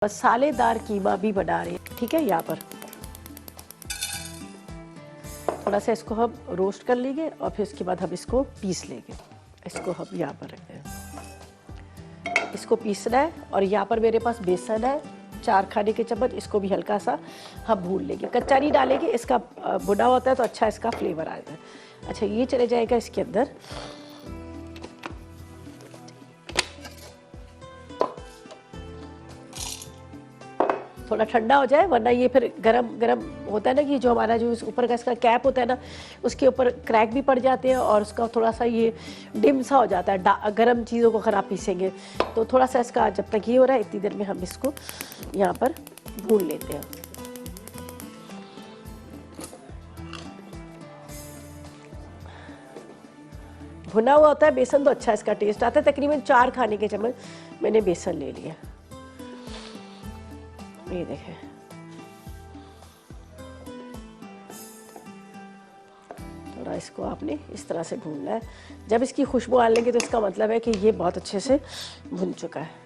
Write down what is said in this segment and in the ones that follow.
मसालेदार कीमा भी बना रहे हैं। ठीक है, यहाँ पर थोड़ा सा इसको हम रोस्ट कर लेंगे और फिर इसके बाद हम इसको पीस लेंगे। इसको हम यहाँ पर रखते हैं, इसको पीसना है। और यहाँ पर मेरे पास बेसन है 4 खाने के चम्मच, इसको भी हल्का सा हम भून लेंगे। कच्चा नहीं डालेंगे, इसका भुना होता है तो अच्छा इसका फ्लेवर आता है। अच्छा, ये चले जाएगा इसके अंदर। थोड़ा ठंडा हो जाए, वरना ये फिर गरम गरम होता है ना कि जो हमारा जो ऊपर का इसका कैप होता है ना, उसके ऊपर क्रैक भी पड़ जाते हैं और उसका थोड़ा सा ये डिम सा हो जाता है। गरम चीज़ों को खराब पीसेंगे तो थोड़ा सा इसका, जब तक ये हो रहा है इतनी देर में हम इसको यहाँ पर भून लेते हैं। भुना हुआ होता है बेसन तो अच्छा इसका टेस्ट आता है। तकरीबन 4 खाने के चम्मच मैंने बेसन ले लिया। ये देखें, थोड़ा इसको आपने इस तरह से भूनना है। जब इसकी खुशबू आने लगे तो इसका मतलब है कि ये बहुत अच्छे से भुन चुका है।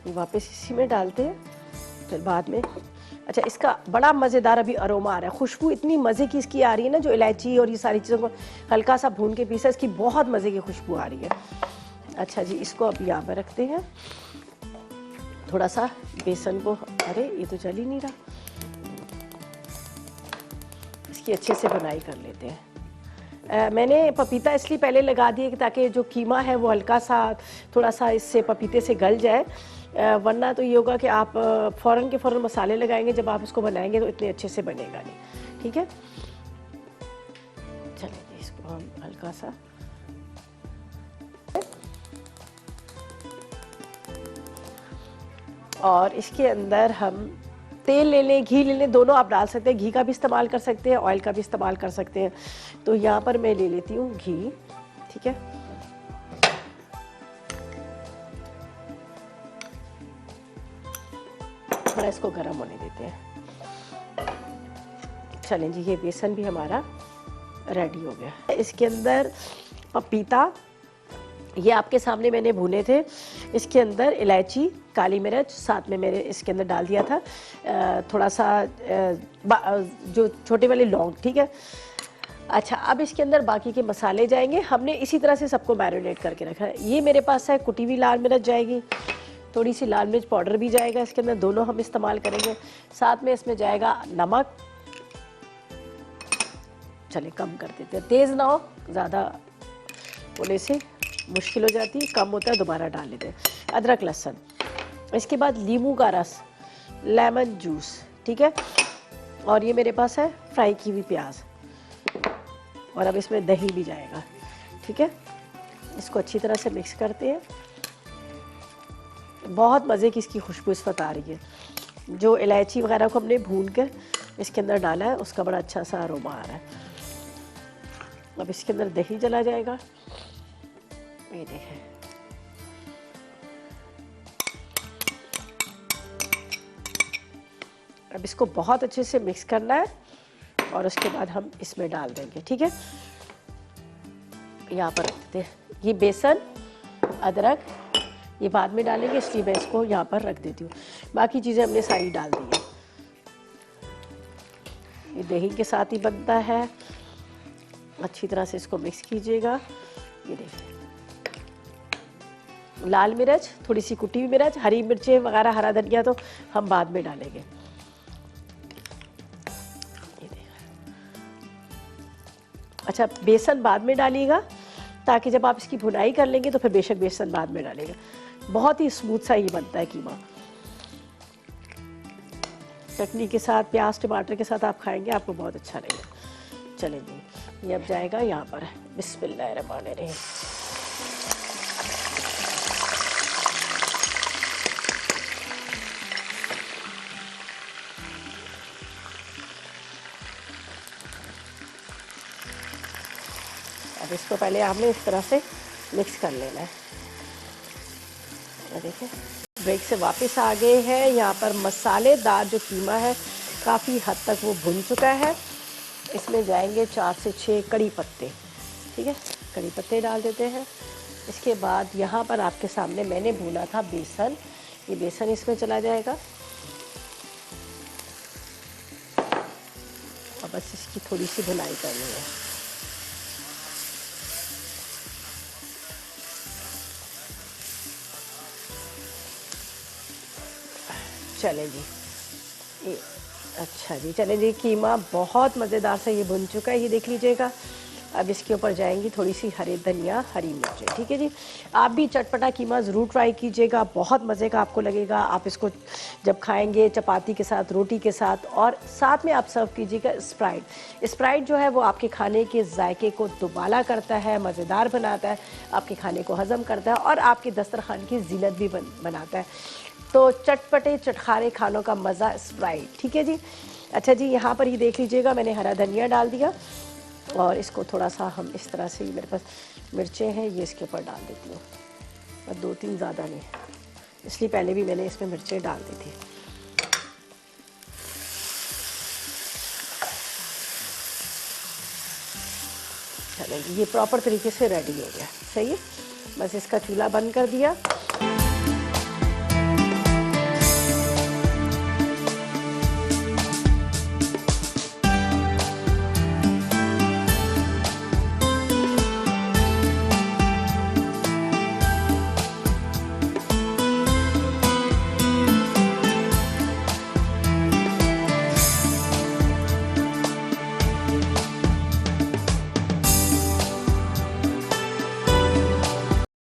वापस इसी में डालते हैं फिर बाद में। अच्छा, इसका बड़ा मज़ेदार अभी अरोमा आ रहा है, खुशबू इतनी मज़े की इसकी आ रही है ना, जो इलायची और ये सारी चीज़ों को हल्का सा भून के पीसा, इसकी बहुत मज़े की खुशबू आ रही है। अच्छा जी, इसको अब यहाँ पर रखते हैं। थोड़ा सा बेसन को, अरे ये तो जल ही नहीं रहा, इसकी अच्छे से बुनाई कर लेते हैं। मैंने पपीता इसलिए पहले लगा दिया कि ताकि जो कीमा है वो हल्का सा थोड़ा सा इससे पपीते से गल जाए, वरना तो ये होगा कि आप फ़ौरन के फ़ौरन मसाले लगाएंगे, जब आप इसको बनाएंगे तो इतने अच्छे से बनेगा नहीं। ठीक है, चलिए इसको हम हल्का सा, और इसके अंदर हम तेल ले लें, घी ले लें, दोनों आप डाल सकते हैं। घी का भी इस्तेमाल कर सकते हैं, ऑयल का भी इस्तेमाल कर सकते हैं। तो यहाँ पर मैं ले लेती हूँ घी। ठीक है, थोड़ा इसको गर्म होने देते हैं। चलें जी, ये बेसन भी हमारा रेडी हो गया। इसके अंदर पपीता, ये आपके सामने मैंने भुने थे। इसके अंदर इलायची, काली मिर्च साथ में मैंने इसके अंदर डाल दिया था, थोड़ा सा जो छोटे वाले लौंग। ठीक है, अच्छा, अब इसके अंदर बाकी के मसाले जाएंगे। हमने इसी तरह से सबको मैरिनेट करके रखा है। ये मेरे पास है कुटी हुई लाल मिर्च जाएगी, थोड़ी सी लाल मिर्च पाउडर भी जाएगा इसके अंदर, दोनों हम इस्तेमाल करेंगे। साथ में इसमें जाएगा नमक, चलिए कम कर देते हैं, तेज़ ना हो, ज़्यादा होने से मुश्किल हो जाती है, कम होता है दोबारा डाल लेते हैं। अदरक लहसुन, इसके बाद नींबू का रस, लेमन जूस। ठीक है, और ये मेरे पास है फ्राई की हुई प्याज, और अब इसमें दही भी जाएगा। ठीक है, इसको अच्छी तरह से मिक्स करते हैं। बहुत मज़े की इसकी खुशबू इस वक्त आ रही है। जो इलायची वगैरह को हमने भून कर इसके अंदर डाला है, उसका बड़ा अच्छा सा अरोमा आ रहा है। अब इसके अंदर दही चला जाएगा, ये देखें। अब इसको बहुत अच्छे से मिक्स करना है और उसके बाद हम इसमें डाल देंगे। ठीक है, यहाँ पर रख देते हैं। ये बेसन, अदरक ये बाद में डालेंगे, इसलिए मैं इसको यहाँ पर रख देती हूँ। बाकी चीज़ें हमने सारी डाल दी हैं। ये दही के साथ ही बनता है। अच्छी तरह से इसको मिक्स कीजिएगा। ये देखिए, लाल मिर्च, थोड़ी सी कुटी हुई मिर्च, हरी मिर्चें वगैरह, हरा धनिया तो हम बाद में डालेंगे। ये देखिए, अच्छा, बेसन बाद में डालिएगा ताकि जब आप इसकी भुनाई कर लेंगे तो फिर बेशक बेसन बाद में डालेगा। बहुत ही स्मूथ सा ये बनता है कीमा। चटनी के साथ, प्याज टमाटर के साथ आप खाएंगे, आपको बहुत अच्छा लगेगा। चलें जी, ये अब जाएगा यहाँ पर। बिस्मिल्लाहिर्रहमानिर्रहीम। अब इसको पहले हमने इस तरह से मिक्स कर लेना है। देखिए ब्रेक से वापस आ गए हैं। यहाँ पर मसालेदार जो कीमा है काफ़ी हद तक वो भुन चुका है। इसमें जाएंगे 4 से 6 कड़ी पत्ते, ठीक है, कड़ी पत्ते डाल देते हैं। इसके बाद यहाँ पर आपके सामने मैंने भूना था बेसन, ये बेसन इसमें चला जाएगा और बस इसकी थोड़ी सी भुनाई करनी है। चले जी, ये अच्छा जी, चले जी, कीमा बहुत मज़ेदार से ये भुन चुका है, ये देख लीजिएगा। अब इसके ऊपर जाएंगी थोड़ी सी हरी धनिया, हरी मिर्च, ठीक है जी। आप भी चटपटा कीमा ज़रूर ट्राई कीजिएगा, बहुत मज़े का आपको लगेगा। आप इसको जब खाएंगे चपाती के साथ, रोटी के साथ, और साथ में आप सर्व कीजिएगा स्प्राइट। स्प्राइट जो है वो आपके खाने के जायके को दुबाला करता है, मज़ेदार बनाता है, आपके खाने को हज़म करता है और आपके दस्तरखान की जीनत भी बनाता है। तो चटपटे चटखारे खानों का मज़ा स्प्राइट, ठीक है जी। अच्छा जी, यहाँ पर ये देख लीजिएगा मैंने हरा धनिया डाल दिया और इसको थोड़ा सा हम इस तरह से, मेरे पास मिर्चें हैं ये इसके ऊपर डाल देती हूँ, और 2-3 ज़्यादा नहीं, इसलिए पहले भी मैंने इसमें मिर्चें डाल दी थी। चलें, ये प्रॉपर तरीके से रेडी हो गया, सही है। बस इसका चूल्हा बंद कर दिया